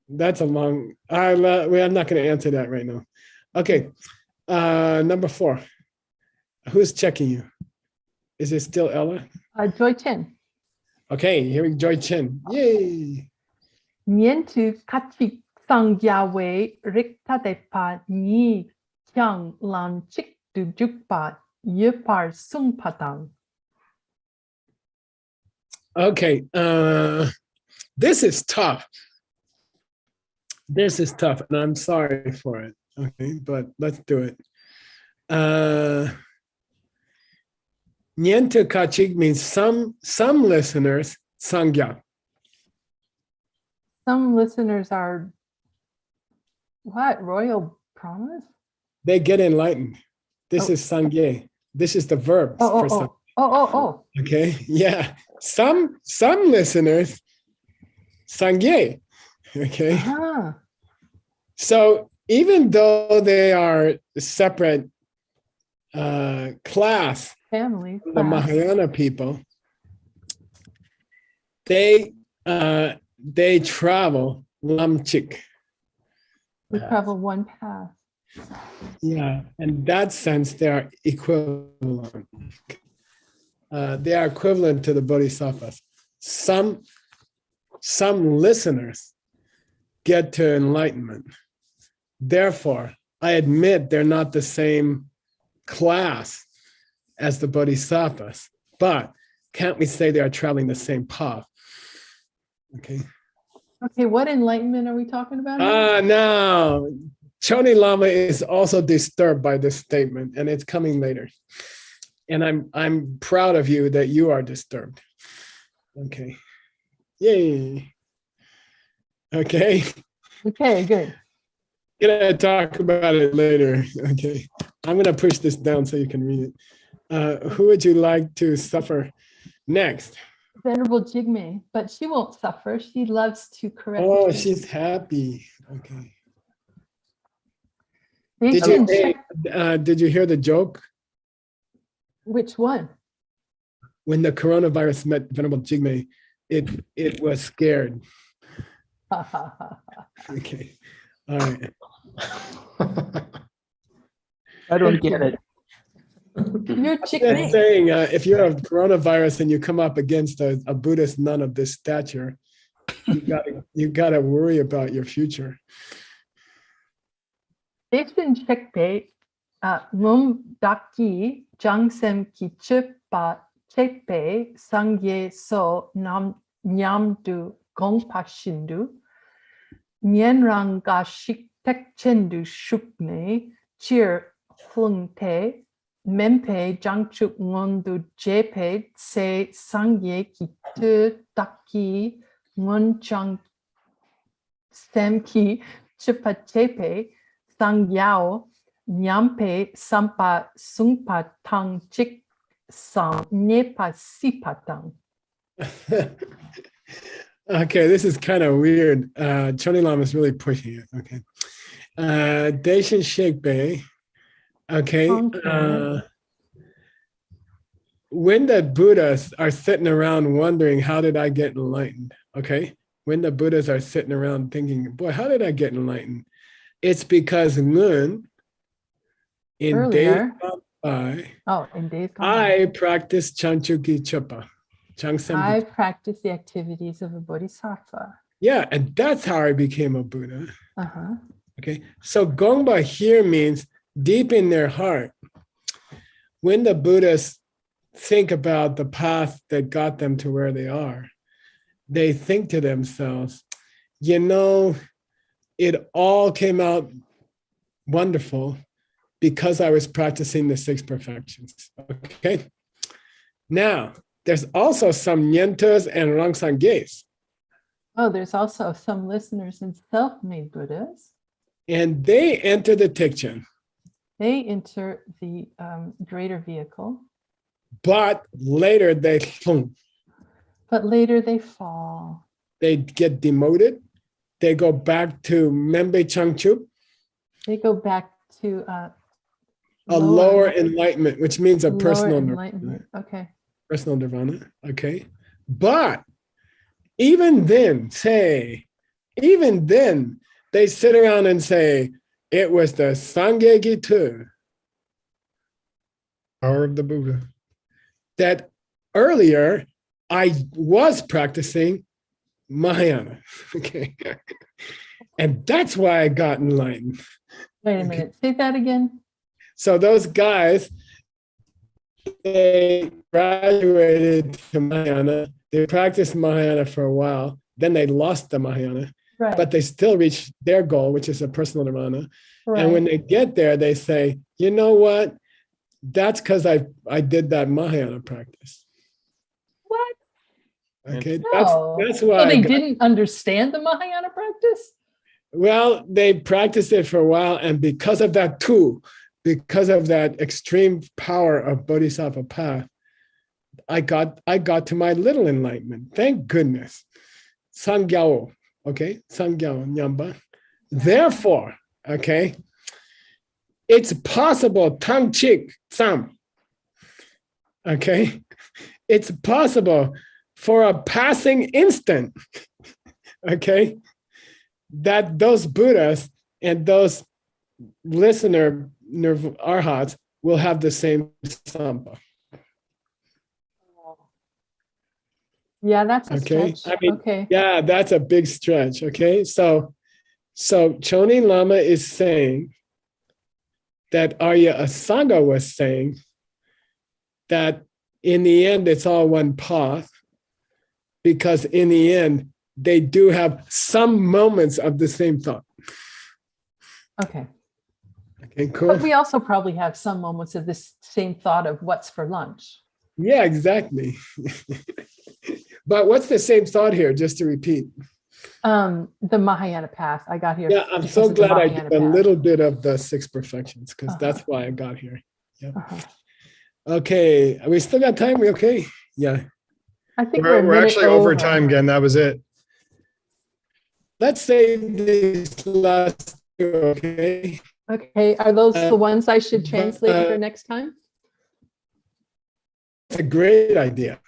S1: that's a long. I'm not going to answer that right now. Okay, number 4. Who's checking you? Is it still Ella?
S2: Joy Chen.
S1: Okay, here we Joy Chen. Yay!
S2: Nientu kachik sang Yahweh rikta de pa ni kyang lan chik du jukpa yepar sung patang.
S1: Okay, this is tough. This is tough, and I'm sorry for it. Okay, but let's do it. Niente kachik means some listeners sangya.
S2: Some listeners are what? Royal promise?
S1: They get enlightened. This is sangye. This is the verb.
S2: Oh.
S1: Okay, yeah. Some listeners sangye. Okay.
S2: Uh-huh.
S1: So even though they are separate class,
S2: Family,
S1: the Mahayana people, they travel lamchik.
S2: We travel one path.
S1: Yeah, in that sense, they are equivalent. They are equivalent to the bodhisattvas. Some listeners get to enlightenment. Therefore, I admit they're not the same class as the bodhisattvas, but can't we say they are traveling the same path? Okay.
S2: Okay, what enlightenment are we talking about? Here?
S1: No. Choni Lama is also disturbed by this statement, and it's coming later. And I'm proud of you that you are disturbed. Okay. Yay. Okay.
S2: Okay, good.
S1: Gonna talk about it later. Okay. I'm gonna push this down so you can read it. Who would you like to suffer next?
S2: Venerable Jigme, but she won't suffer. She loves to correct.
S1: Oh,
S2: me.
S1: she's happy. Okay.
S2: They
S1: Did
S2: can
S1: you,
S2: check
S1: did you hear the joke?
S2: which one?
S1: When the coronavirus met Venerable Jigme, it was scared. Okay. All right.
S8: I don't get it.
S2: You're
S1: Just
S2: Jigme.
S1: saying, if you're a coronavirus and you come up against a Buddhist nun of this stature, you gotta worry about your future.
S2: Jason Chekpe, Mum Daki, Jangsem Ki Chepa Chekpe, Sangye So Nam Nyamdu Gongpa Shindu, Nyenrang Ga Shik Tek Chendu Shukne, Chir Flung Te, Mempe Jangchuk Ngondu Jepe, Se Sangye Ki Te Daki, Ngon Chang Sem Ki Chepa Chepe, Sang Yao, Nyampe, Sampa, Sungpa, Tang, Chik, Sang, Nepa, Sipa, Tang.
S1: Okay, this is kind of weird. Choni Lama is really pushing it. Okay. Daishin Shekbe. Okay.
S2: Okay.
S1: When the Buddhas are sitting around wondering, how did I get enlightened? Okay. When the Buddhas are sitting around thinking, boy, how did I get enlightened? It's because Ngun, in days
S2: Earlier.
S1: gone by,
S2: Oh, in days gone
S1: I practiced Chanchuki Chupa.
S2: by, I practice the activities of a bodhisattva.
S1: Yeah, and that's how I became a Buddha.
S2: Uh-huh.
S1: Okay, so Gongpa here means deep in their heart. When the Buddhas think about the path that got them to where they are, they think to themselves, you know, it all came out wonderful because I was practicing the 6 perfections. Okay. Now, there's also some Nyentas and Rangsangyes.
S2: Oh, there's also some listeners in self-made Buddhas.
S1: And they enter the Tikchen.
S2: They enter the greater vehicle.
S1: But later
S2: But later they fall.
S1: they get demoted. They go back to Membe Changchup,
S2: They go back to
S1: a lower enlightenment, which means a personal
S2: enlightenment. Okay.
S1: personal nirvana. Okay. But even then, they sit around and say, it was the Sangye Gitu, power of the Buddha, that earlier I was practicing Mahayana. Okay. And that's why I got enlightened.
S2: Wait a minute. Say that again.
S1: So those guys, they graduated to Mahayana. They practiced Mahayana for a while. Then they lost the Mahayana,
S2: Right.
S1: but they still reached their goal, which is a personal nirvana.
S2: Right.
S1: And when they get there, they say, you know what? That's because I did that Mahayana practice.
S2: What?
S1: Okay,
S2: No.
S1: that's why
S2: So they didn't understand the Mahayana practice?
S1: Well, they practiced it for a while, and because of that too, because of that extreme power of Bodhisattva path, I got to my little enlightenment. Thank goodness. Sangyao, okay, Sangyao Nyamba. Therefore, okay, it's possible, Tang Chik Sam, okay, it's possible for a passing instant, okay, that those Buddhas and those listener arhats will have the same sampa.
S2: Yeah, that's a
S1: Okay.
S2: stretch.
S1: I mean,
S2: Okay.
S1: yeah, that's a big stretch. Okay. So So Choni Lama is saying that Arya Asanga was saying that in the end, it's all one path, because in the end, they do have some moments of the same thought.
S2: Okay.
S1: Okay, cool.
S2: But we also probably have some moments of this same thought of what's for lunch.
S1: Yeah, exactly. But what's the same thought here, just to repeat?
S2: The Mahayana path. I got here.
S1: Yeah, I'm
S2: because
S1: so
S2: of the
S1: glad I
S2: Mahayana
S1: did a
S2: path.
S1: little bit of the six perfections, because
S2: Uh-huh.
S1: that's why I got here. Yeah.
S2: Uh-huh.
S1: Okay, we still got time? We okay? Yeah.
S2: I think
S5: We're,
S2: a
S5: we're
S2: minute
S5: actually over time again. That was it.
S1: Let's say these last two, okay?
S2: Okay, are those the ones I should translate for next time?
S1: It's a great idea.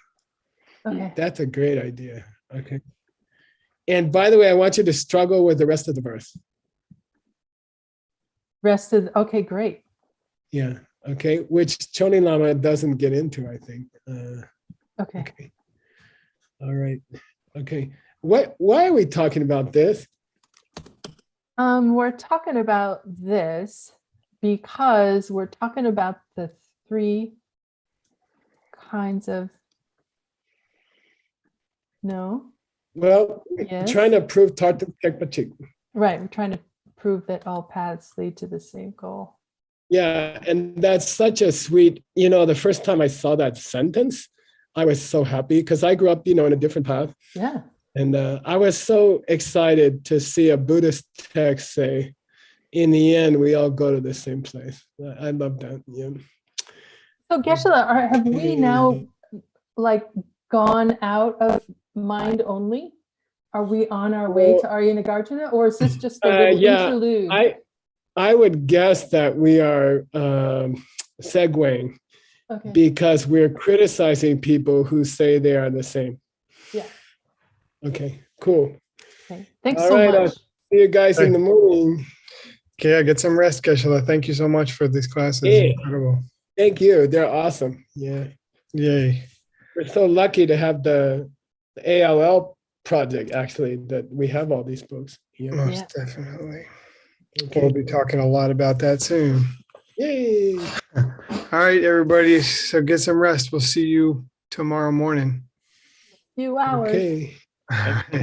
S2: Okay.
S1: That's a great idea. Okay. And by the way, I want you to struggle with the rest of the verse.
S2: Okay, great.
S1: Yeah. Okay. Which Choni Lama doesn't get into, I think.
S2: Okay.
S1: Okay. All right. Okay. Why are we talking about this?
S2: We're talking about this because we're talking about the three kinds of no.
S1: Well,
S2: Yes.
S1: trying to prove Tartu Tekpachik.
S2: Right. We're trying to prove that all paths lead to the same goal.
S1: Yeah. And that's such a sweet, the first time I saw that sentence, I was so happy because I grew up, in a different path.
S2: Yeah.
S1: And I was so excited to see a Buddhist text say, in the end, we all go to the same place. I love that. Yeah.
S2: So Geshe-la, have we now gone out of mind only? Are we on our way to Arya Nagarjuna, or is this just a little interlude?
S1: I would guess that we are segueing
S2: Okay.
S1: because we're criticizing people who say they are the same.
S2: Yeah.
S1: Okay, cool.
S2: Okay. Thanks
S1: All
S2: so
S1: right,
S2: much.
S1: I'll see you guys in the morning.
S5: Okay, yeah, get some rest, Geshe-la. Thank you so much for these classes.
S1: Yeah.
S5: Incredible.
S1: Thank you. They're awesome. Yeah.
S5: Yay.
S1: We're so lucky to have the ALL project, actually, that we have all these books. Yeah.
S5: Most definitely.
S1: Okay.
S5: We'll be talking a lot about that soon.
S1: Yay.
S5: All right, everybody. So get some rest. We'll see you tomorrow morning.
S2: Few hours.
S1: Okay.